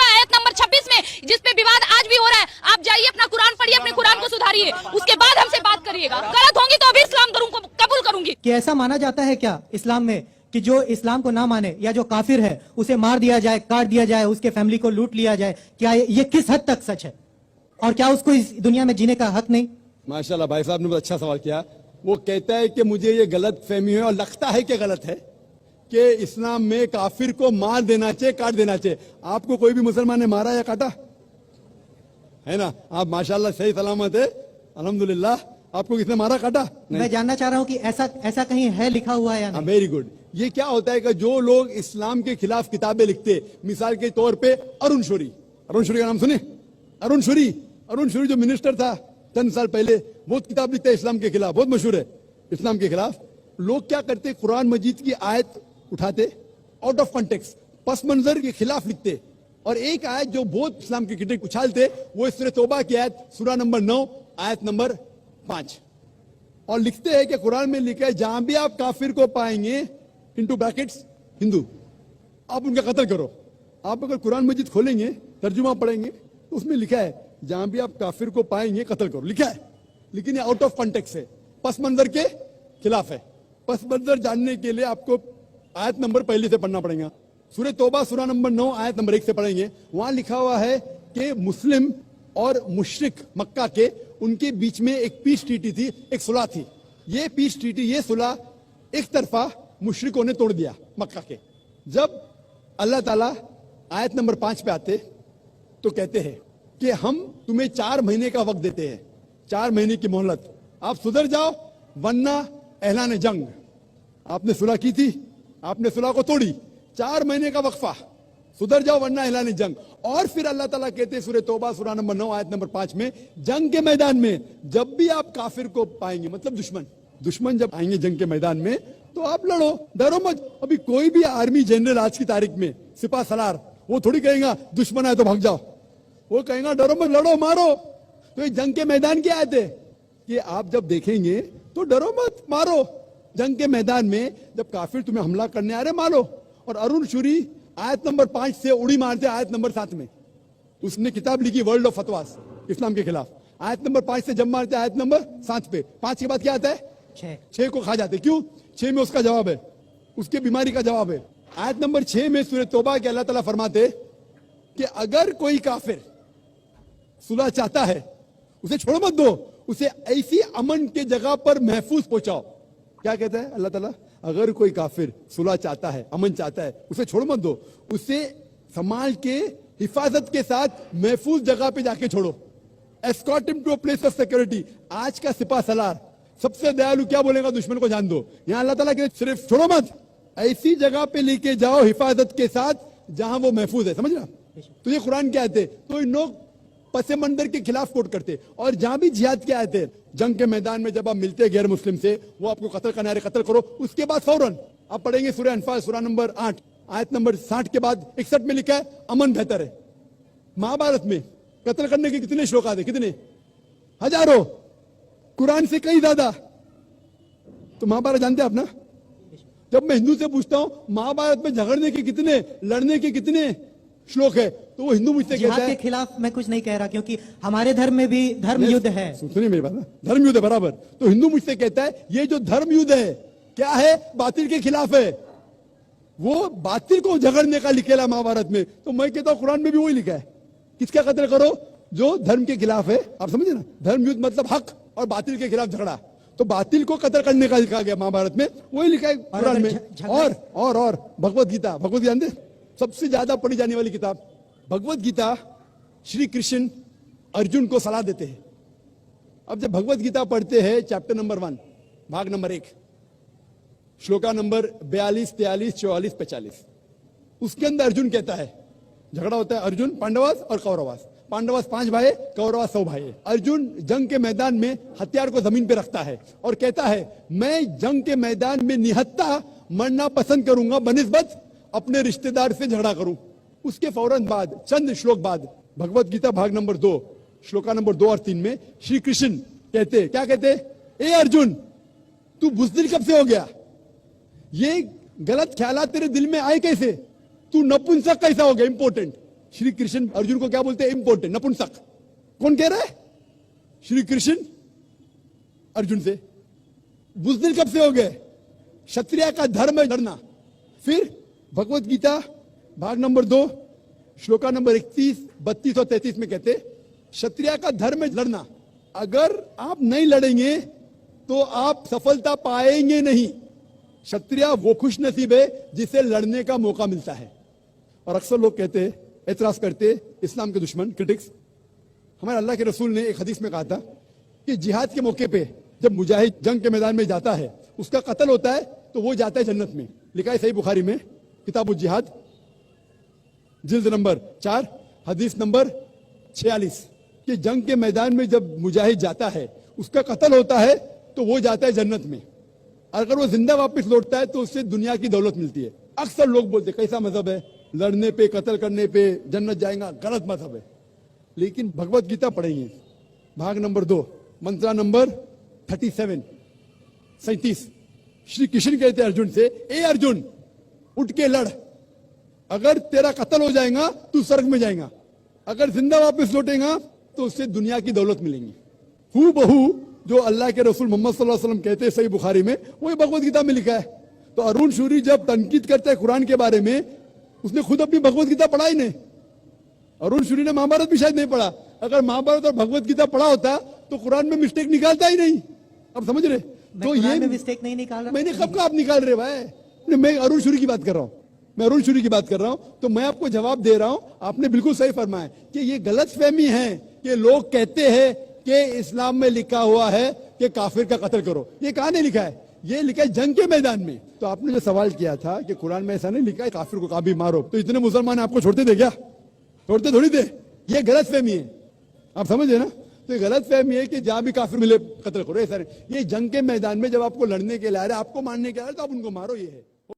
हुआ है आयत नंबर 26 में, जिसपे विवाद आज भी हो रहा है। आप जाइए अपना कुरान पढ़िए, अपने कुरान को सुधारिए, उसके बाद हमसे बात करिएगा। गलत होंगी तो अभी इस्लाम कबूल करूंगी। कि ऐसा माना जाता है क्या इस्लाम में कि जो इस्लाम को ना माने या जो काफिर है उसे मार दिया जाए, काट दिया जाए, उसके फैमिली को लूट लिया जाए? क्या ये किस हद तक सच है और क्या उसको इस दुनिया में जीने का हक नहीं? माशाल्लाह भाई साहब ने बहुत अच्छा सवाल किया। वो कहता है कि मुझे ये गलत फहमी है और लगता है कि गलत है कि इस्लाम में काफिर को मार देना चाहिए, काट देना चाहिए। आपको कोई भी मुसलमान ने मारा या काटा है ना? आप माशाल्लाह सही सलामत है, अल्हम्दुलिल्लाह। आपको किसने मारा, काटा? मैं जानना चाह रहा हूँ कि ऐसा कहीं है लिखा हुआ है या नहीं? Very good. ये क्या होता है कि जो लोग इस्लाम के खिलाफ किताबें लिखते, मिसाल के तौर पे अरुण शौरी का नाम सुने? अरुण शौरी जो मिनिस्टर था चंद साल पहले, बहुत किताब लिखता है इस्लाम के खिलाफ, बहुत मशहूर है इस्लाम के खिलाफ। लोग क्या करते, कुरान मजीद की आयत उठाते, आउट ऑफ कॉन्टेक्स्ट, पस मंजर के खिलाफ लिखते, और एक आयत जो बहुत इस्लाम की क्रिटिक उछालते, वो सूरह तौबा की आयत, सूरा नंबर 9 आयत नंबर 5, और लिखते हैं कि कुरान में लिखा है जहां भी आप काफिर को पाएंगे, इनटू ब्रैकेट्स हिंदू, आप उनका कत्ल करो। आप अगर कुरान मजीद खोलेंगे, तर्जुमा पढ़ेंगे, तो उसमें लिखा है जहां भी आप काफिर को पाएंगे कत्ल करो, लिखा है। लेकिन ये आउट ऑफ कॉन्टेक्स्ट है, पस मंजर के खिलाफ है। पस मंजर जानने के लिए आपको आयत नंबर पहले से पढ़ना पड़ेगा। सूरह तौबा सूरा नंबर 9 आयत नंबर 1 से पढ़ेंगे। वहां लिखा हुआ है कि मुस्लिम और मुशरिक मक्का के, उनके बीच में एक पीस ट्रीटी थी, एक सुलह थी। ये पीस ट्रीटी, ये सुलह एक तरफा मुशरिकों ने तोड़ दिया मक्का के। जब अल्लाह ताला आयत नंबर 5 पे आते तो कहते हैं कि हम तुम्हें 4 महीने का वक्त देते हैं, 4 महीने की मोहलत, आप सुधर जाओ वरना ऐलान जंग। आपने सुलह की थी, आपने सुलह को तोड़ी, 4 महीने का वक्फा, सुधर जाओ वरना ऐलान जंग। और फिर अल्लाह ताला कहते हैं सूरह तौबा सूरा नंबर 9 आयत नंबर 5 में, जंग के मैदान में जब भी आप काफिर को पाएंगे, मतलब दुश्मन जब आएंगे जंग के मैदान में, तो आप लड़ो, डरो मत। अभी कोई भी आर्मी जनरल आज की तारीख में, सिपा सलार, वो थोड़ी कहेगा दुश्मन आए तो भाग जाओ, वो कहेगा डरो मत, लड़ो, मारो। तो ये जंग के मैदान की आयत है कि आप जब देखेंगे तो डरो मत, मारो। जंग के मैदान में जब काफिर तुम्हें हमला करने आ रहे, मारो। और अरुण शौरी आयत नंबर 5 से उड़ी मारते आयत नंबर 7 में। उसने किताब लिखी वर्ल्ड ऑफ फतवास, इस्लाम के खिलाफ। आयत नंबर 5 से जब मारते आयत नंबर 7 पे, 5 के बाद क्या आता है? 6 को खा जाते। क्यों? 6 में उसका जवाब है, उसके बीमारी का जवाब है। आयत नंबर 6 में सूरह तौबा के अल्लाह ताला फरमाते कि अगर कोई काफिर सुलह चाहता है, उसे छोड़ मत दो, उसे ऐसी अमन के जगह पर महफूज पहुंचाओ। क्या कहता है अल्लाह ताला? अगर कोई काफिर सुलह चाहता है, अमन चाहता है, उसे छोड़ मत दो, उसे संभाल के हिफाजत के साथ महफूज जगह पे जाके छोड़ो। Escort him to a place of security. आज का सिपा सलार सबसे दयालु क्या बोलेगा? दुश्मन को जान दो। यहां अल्लाह ताला के सिर्फ छोड़ो मत, ऐसी जगह पे लेके जाओ हिफाजत के साथ जहां वो महफूज है। समझ रहा? तो ये कुरान क्या आते, तो इन लोग पसे मंदर के खिलाफ कोट करते। और जहां भी जिहाद क्या आते, जंग के मैदान में जब आप मिलते गैर मुस्लिम से, वो आपको कत्ल करना है, कत्ल करो। उसके बाद फौरन आप पढ़ेंगे सूरह अनफाल सूरा नंबर 8 आयत नंबर 60 के बाद 61 में लिखा है अमन बेहतर है। महाभारत में कत्ल करने के कितने श्लोक आते? कितने? हजारों, कुरान से कई ज्यादा। तो महाभारत जानते हैं आप ना? जब मैं हिंदू से पूछता हूं महाभारत में झगड़ने के कितने, लड़ने के कितने श्लोक है, तो वो हिंदू मुझसे कहता है के खिलाफ मैं कुछ नहीं कह रहा, क्योंकि हमारे धर्म में भी धर्म युद्ध है। सुनिए मेरी बात ना, धर्म युद्ध है बराबर। तो हिंदू मुझसे कहता है ये जो धर्म युद्ध है क्या है? बातिल के खिलाफ है। वो बातिल को झगड़ने का लिखेला महाभारत में। तो मैं कहता हूं कुरान में भी वही लिखा है, किसका कत्ल करो? जो धर्म के खिलाफ है। आप समझे ना? धर्म युद्ध मतलब हक और बातिल के खिलाफ झगड़ा। तो बातिल को कत्ल करने का लिखा गया महाभारत में, वही लिखा है कुरान में। और भगवत गीता, भगवत जानते, सबसे ज्यादा पढ़ी जाने वाली किताब भगवत गीता। श्री कृष्ण अर्जुन को सलाह देते हैं। अब जब भगवत गीता पढ़ते हैं, चैप्टर नंबर 1 भाग नंबर 1 श्लोका नंबर 42, 43, 44, 45, उसके अंदर अर्जुन कहता है, झगड़ा होता है अर्जुन पांडवास और कौरवास। पांडवास 5 भाई, कौरवास 100 भाई। अर्जुन जंग के मैदान में हथियार को जमीन पे रखता है और कहता है मैं जंग के मैदान में निहत्था मरना पसंद करूंगा बनिस्बत अपने रिश्तेदार से झगड़ा करूं। उसके फौरन बाद, चंद श्लोक बाद, भगवत गीता भाग नंबर 2 श्लोका नंबर 2 और 3 में श्री कृष्ण कहते, क्या कहते? ए अर्जुन, तू बुज़दिल कब से हो गया? ये गलत ख्यालात तेरे दिल में आए कैसे? तू नपुंसक कैसा हो गया? इंपॉर्टेंट, श्री कृष्ण अर्जुन को क्या बोलते हैं? इम्पोर्टेंट, नपुंसक। कौन कह रहा है? श्री कृष्ण अर्जुन से। बुजदिल कब से हो गए? क्षत्रिय का धर्म है लड़ना। फिर भगवत गीता भाग नंबर 2 श्लोका नंबर 31, 32 और 33 में कहते क्षत्रिय का धर्म है लड़ना। अगर आप नहीं लड़ेंगे तो आप सफलता पाएंगे नहीं। क्षत्रिय वो खुश नसीब है जिसे लड़ने का मौका मिलता है। और अक्सर लोग कहते, एतराज करते, इस्लाम के दुश्मन, क्रिटिक्स, हमारे अल्लाह के रसूल ने एक हदीस में कहा था कि जिहाद के मौके पे जब मुजाहिद जंग के मैदान में जाता है, उसका कत्ल होता है तो वो जाता है जन्नत में। लिखा है सही बुखारी में, किताबुल जिहाद, जिल्द नंबर 4, हदीस नंबर 46, कि जंग के मैदान में जब मुजाहिद जाता है, उसका कत्ल होता है तो वो जाता है जन्नत में। अगर वो जिंदा वापस लौटता है तो उससे दुनिया की दौलत मिलती है। अक्सर लोग बोलते कैसा मजहब है, लड़ने पे, कत्ल करने पे जन्नत जाएगा? गलत मजहब है। लेकिन भगवत गीता पढ़ेंगे, भाग नंबर 2 मंत्रा नंबर 37, 37, श्री कृष्ण कहते हैं अर्जुन से, ए अर्जुन उठ के लड़। अगर तेरा कत्ल हो जाएगा तू स्वर्ग में जाएगा, अगर जिंदा वापस लौटेगा तो उससे दुनिया की दौलत मिलेगी। हू बहू जो अल्लाह के रसूल मोहम्मद सल्लल्लाहु अलैहि वसल्लम कहते हैं सही बुखारी में, वही भगवत गीता में लिखा है। तो अरुण शूरी जब तनकीद करता है कुरान के बारे में, उसने खुद अपनी भगवत गीता पढ़ा ही नहीं। अरुण शूरी ने महाभारत भी शायद नहीं पढ़ा। अगर महाभारत और भगवत गीता पढ़ा होता तो कुरान में मिस्टेक निकालता ही नहीं। अब समझ रहे? तो ये मिस्टेक नहीं निकाल रहा। मैंने कब का आप निकाल रहे भाई? मैं अरुण शूरी की बात कर रहा हूं, मैं अरुण शूरी की बात कर रहा हूं। तो मैं आपको जवाब दे रहा हूं, आपने बिल्कुल सही फरमाया कि ये गलतफहमी है कि लोग कहते हैं कि इस्लाम में लिखा हुआ है कि काफिर का कत्ल करो। ये कहां नहीं लिखा है? ये लिखा है जंग के मैदान में। तो आपने जो सवाल किया था कि कुरान में ऐसा नहीं लिखा है काफिर को कभी मारो, तो इतने मुसलमान आपको छोड़ते थे क्या? छोड़ते थोड़ी थे। ये गलतफहमी है, आप समझे ना? तो ये गलतफहमी है कि जहां भी काफिर मिले कत्ल करो, ऐसा नहीं। ये जंग के मैदान में जब आपको लड़ने के लिए आ रहे, आपको मारने के लिए आ रहे, तो आप उनको मारो, ये है।